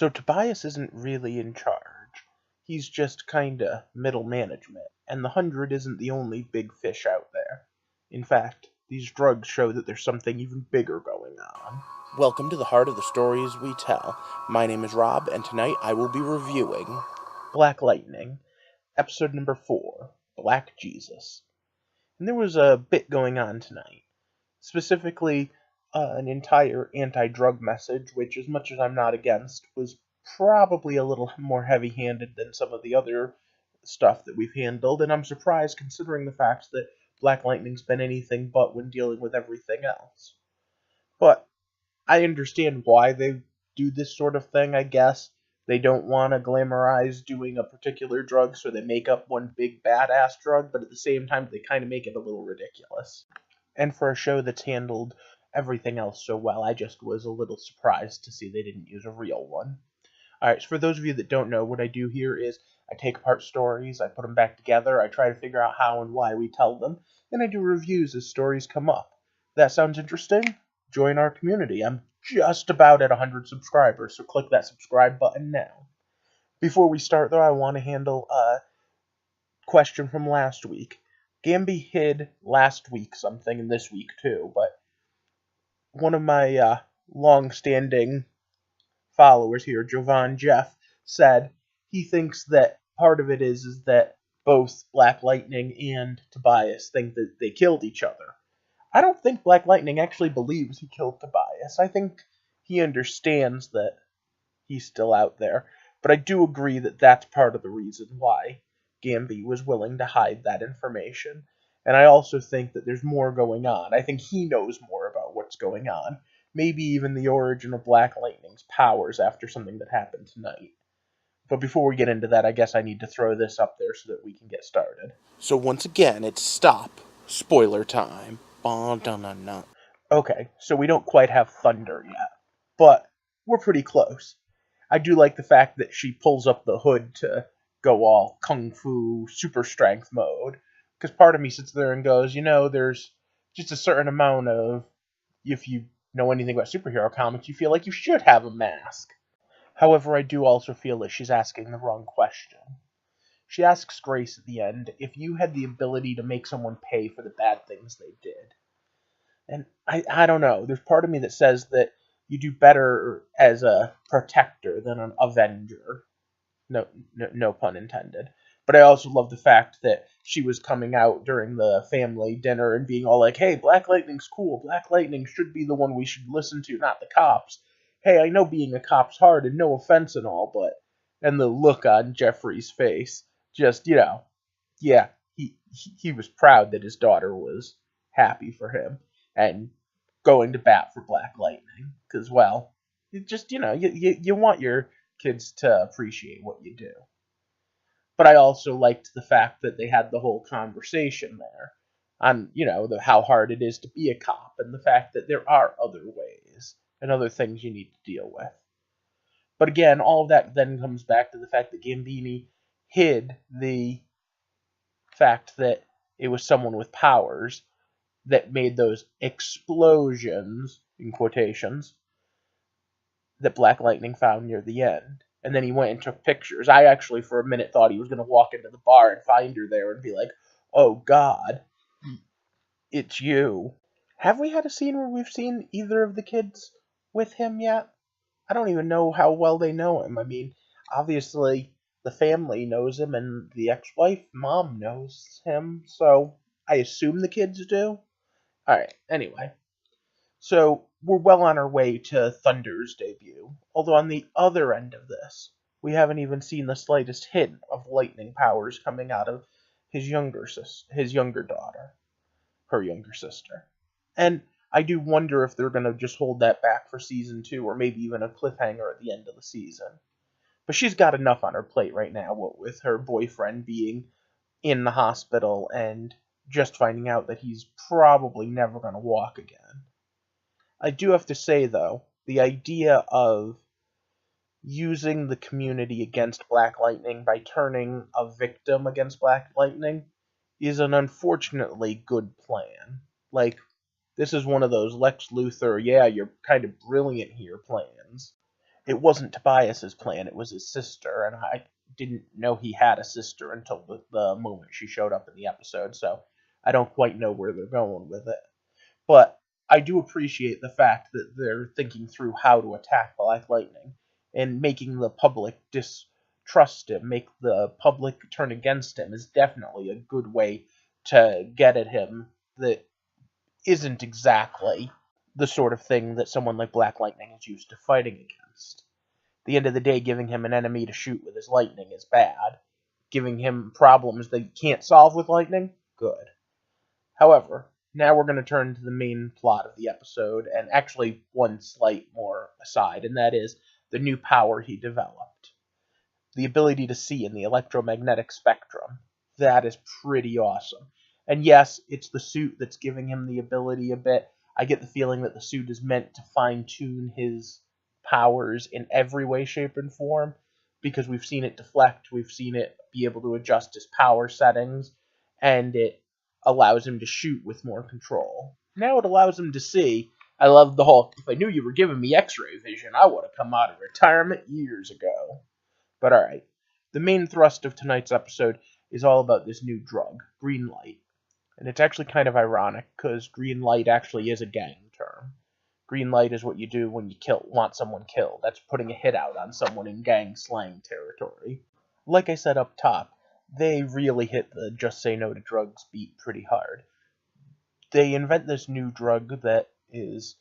So Tobias isn't really in charge. He's just kinda middle management, and the 100 isn't the only big fish out there. In fact, these drugs show that there's something even bigger going on. Welcome to the heart of the stories we tell. My name is Rob, and tonight I will be reviewing Black Lightning, episode number 4, Black Jesus. And there was a bit going on tonight. Specifically, an entire anti-drug message, which, as much as I'm not against, was probably a little more heavy-handed than some of the other stuff that we've handled, and I'm surprised considering the fact that Black Lightning's been anything but when dealing with everything else. But I understand why they do this sort of thing, I guess. They don't want to glamorize doing a particular drug, so they make up one big badass drug, but at the same time, they kind of make it a little ridiculous. And for a show that's handled everything else so well, I just was a little surprised to see they didn't use a real one. Alright, so for those of you that don't know, what I do here is I take apart stories, I put them back together, I try to figure out how and why we tell them, and I do reviews as stories come up. That sounds interesting? Join our community. I'm just about at 100 subscribers, so click that subscribe button now. Before we start, though, I want to handle a question from last week. Gamby hid last week something, and this week too, but one of my long-standing followers here, Jovan Jeff, said he thinks that part of it is that both Black Lightning and Tobias think that they killed each other. I don't think Black Lightning actually believes he killed Tobias. I think he understands that he's still out there, but I do agree that that's part of the reason why Gamby was willing to hide that information. And I also think that there's more going on. I think he knows more about what's going on. Maybe even the origin of Black Lightning's powers after something that happened tonight. But before we get into that, I guess I need to throw this up there so that we can get started. So once again, it's stop. Spoiler time. Okay, so we don't quite have thunder yet, but we're pretty close. I do like the fact that she pulls up the hood to go all kung fu super strength mode, because part of me sits there and goes, there's just a certain amount of, if you know anything about superhero comics, you feel like you should have a mask. However, I do also feel that she's asking the wrong question. She asks Grace at the end if you had the ability to make someone pay for the bad things they did. And I don't know. There's part of me that says that you do better as a protector than an avenger. No pun intended. But I also love the fact that she was coming out during the family dinner and being all like, hey, Black Lightning's cool. Black Lightning should be the one we should listen to, not the cops. Hey, I know being a cop's hard and no offense and all, but... And the look on Jeffrey's face, just, yeah, he was proud that his daughter was happy for him and going to bat for Black Lightning. Because, well, you just, you want your kids to appreciate what you do. But I also liked the fact that they had the whole conversation there on, how hard it is to be a cop and the fact that there are other ways and other things you need to deal with. But again, all of that then comes back to the fact that Gambini hid the fact that it was someone with powers that made those explosions, in quotations, that Black Lightning found near the end. And then he went and took pictures. I actually, for a minute, thought he was going to walk into the bar and find her there and be like, oh God, it's you. Have we had a scene where we've seen either of the kids with him yet? I don't even know how well they know him. I mean, obviously, the family knows him, and the ex-wife, mom, knows him, so I assume the kids do. Alright, anyway. So, we're well on our way to Thunder's debut, although on the other end of this, we haven't even seen the slightest hint of lightning powers coming out of his younger daughter, her younger sister. And I do wonder if they're going to just hold that back for season 2, or maybe even a cliffhanger at the end of the season. But she's got enough on her plate right now, what with her boyfriend being in the hospital and just finding out that he's probably never going to walk again. I do have to say, though, the idea of using the community against Black Lightning by turning a victim against Black Lightning is an unfortunately good plan. Like, this is one of those Lex Luthor, yeah, you're kind of brilliant here plans. it wasn't Tobias's plan, it was his sister, and I didn't know he had a sister until the moment she showed up in the episode, so I don't quite know where they're going with it. But I do appreciate the fact that they're thinking through how to attack Black Lightning and making the public distrust him, make the public turn against him is definitely a good way to get at him that isn't exactly the sort of thing that someone like Black Lightning is used to fighting against. At the end of the day, giving him an enemy to shoot with his lightning is bad. Giving him problems that he can't solve with lightning, good. However, now we're going to turn to the main plot of the episode, and actually one slight more aside, and that is the new power he developed. The ability to see in the electromagnetic spectrum. That is pretty awesome. And yes, it's the suit that's giving him the ability a bit. I get the feeling that the suit is meant to fine-tune his powers in every way, shape, and form, because we've seen it deflect, we've seen it be able to adjust his power settings, and it allows him to shoot with more control. Now it allows him to see. I love the whole, if I knew you were giving me x-ray vision, I would have come out of retirement years ago. But alright, the main thrust of tonight's episode is all about this new drug, Greenlight. And it's actually kind of ironic, because Greenlight actually is a gang term. Greenlight is what you do when you want someone killed. That's putting a hit out on someone in gang slang territory. Like I said up top, they really hit the just say no to drugs beat pretty hard. They invent this new drug that is,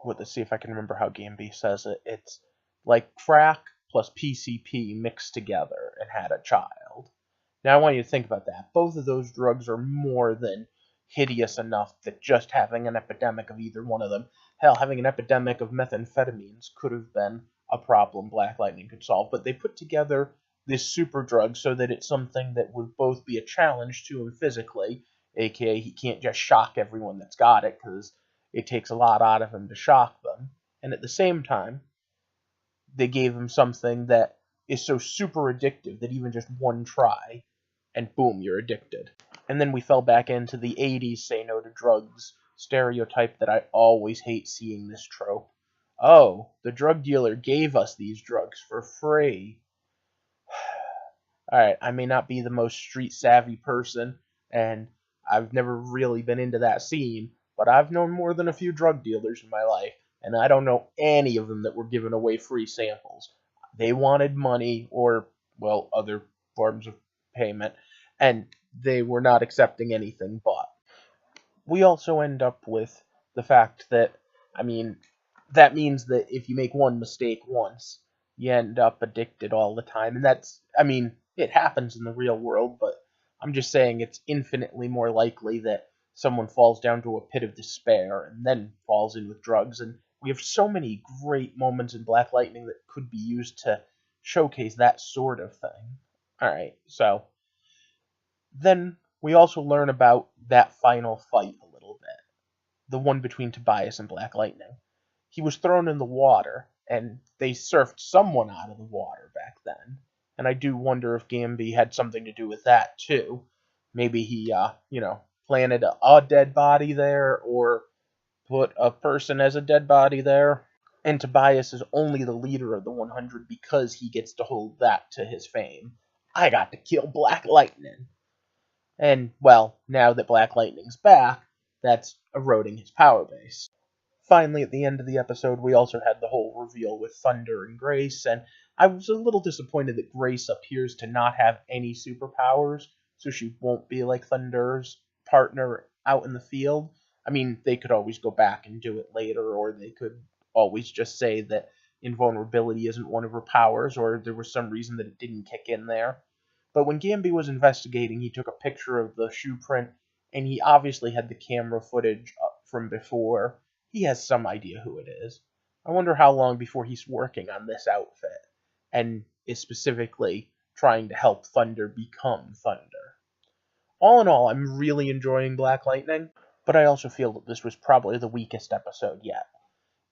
let's see if I can remember how Gamby says it. It's like crack plus PCP mixed together and had a child. Now I want you to think about that. Both of those drugs are more than hideous enough that just having an epidemic of either one of them, hell, having an epidemic of methamphetamines could have been a problem Black Lightning could solve. But they put together this super drug so that it's something that would both be a challenge to him physically, aka he can't just shock everyone that's got it, because it takes a lot out of him to shock them. And at the same time, they gave him something that is so super addictive that even just one try, and boom, you're addicted. And then we fell back into the 80s say no to drugs stereotype that I always hate seeing this trope. Oh, the drug dealer gave us these drugs for free. Alright, I may not be the most street savvy person, and I've never really been into that scene, but I've known more than a few drug dealers in my life, and I don't know any of them that were giving away free samples. They wanted money or, well, other forms of payment, and they were not accepting anything but. We also end up with the fact that, that means that if you make one mistake once, you end up addicted all the time. And that's, it happens in the real world, but I'm just saying it's infinitely more likely that someone falls down to a pit of despair and then falls in with drugs. And we have so many great moments in Black Lightning that could be used to showcase that sort of thing. Alright, so then we also learn about that final fight a little bit. The one between Tobias and Black Lightning. He was thrown in the water, and they surfed someone out of the water back then. And I do wonder if Gamby had something to do with that, too. Maybe he, planted a dead body there, or put a person as a dead body there. And Tobias is only the leader of the 100 because he gets to hold that to his fame. I got to kill Black Lightning. And, well, now that Black Lightning's back, that's eroding his power base. Finally, at the end of the episode, we also had the whole reveal with Thunder and Grace, and I was a little disappointed that Grace appears to not have any superpowers, so she won't be like Thunder's partner out in the field. They could always go back and do it later, or they could always just say that invulnerability isn't one of her powers, or there was some reason that it didn't kick in there. But when Gamby was investigating, he took a picture of the shoe print, and he obviously had the camera footage from before. He has some idea who it is. I wonder how long before he's working on this outfit, and is specifically trying to help Thunder become Thunder. All in all, I'm really enjoying Black Lightning, but I also feel that this was probably the weakest episode yet.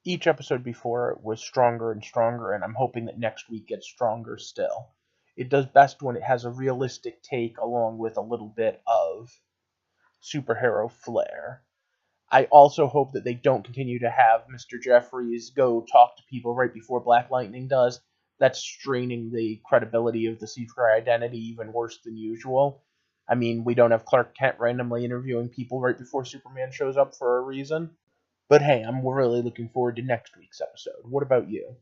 Each episode before it was stronger and stronger, and I'm hoping that next week gets stronger still. It does best when it has a realistic take along with a little bit of superhero flair. I also hope that they don't continue to have Mr. Jeffries go talk to people right before Black Lightning does. That's straining the credibility of the secret identity even worse than usual. I mean, we don't have Clark Kent randomly interviewing people right before Superman shows up for a reason. But hey, I'm really looking forward to next week's episode. What about you?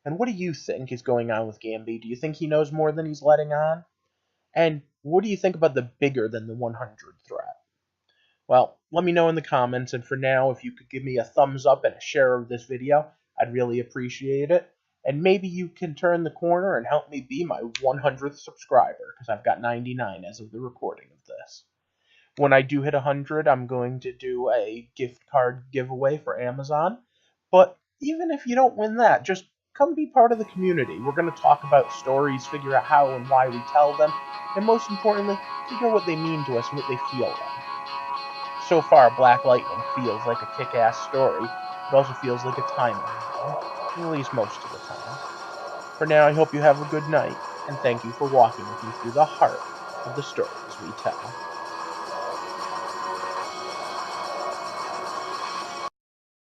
And what do you think is going on with Gamby? Do you think he knows more than he's letting on? And what do you think about the bigger than the 100 threat? Well, let me know in the comments, and for now, if you could give me a thumbs up and a share of this video, I'd really appreciate it. And maybe you can turn the corner and help me be my 100th subscriber, because I've got 99 as of the recording of this. When I do hit 100, I'm going to do a gift card giveaway for Amazon. But even if you don't win that, just come be part of the community. We're going to talk about stories, figure out how and why we tell them, and most importantly, figure out what they mean to us and what they feel like. So far, Black Lightning feels like a kick-ass story. It also feels like a timeline, at least most of the time. For now, I hope you have a good night, and thank you for walking with me through the heart of the stories we tell.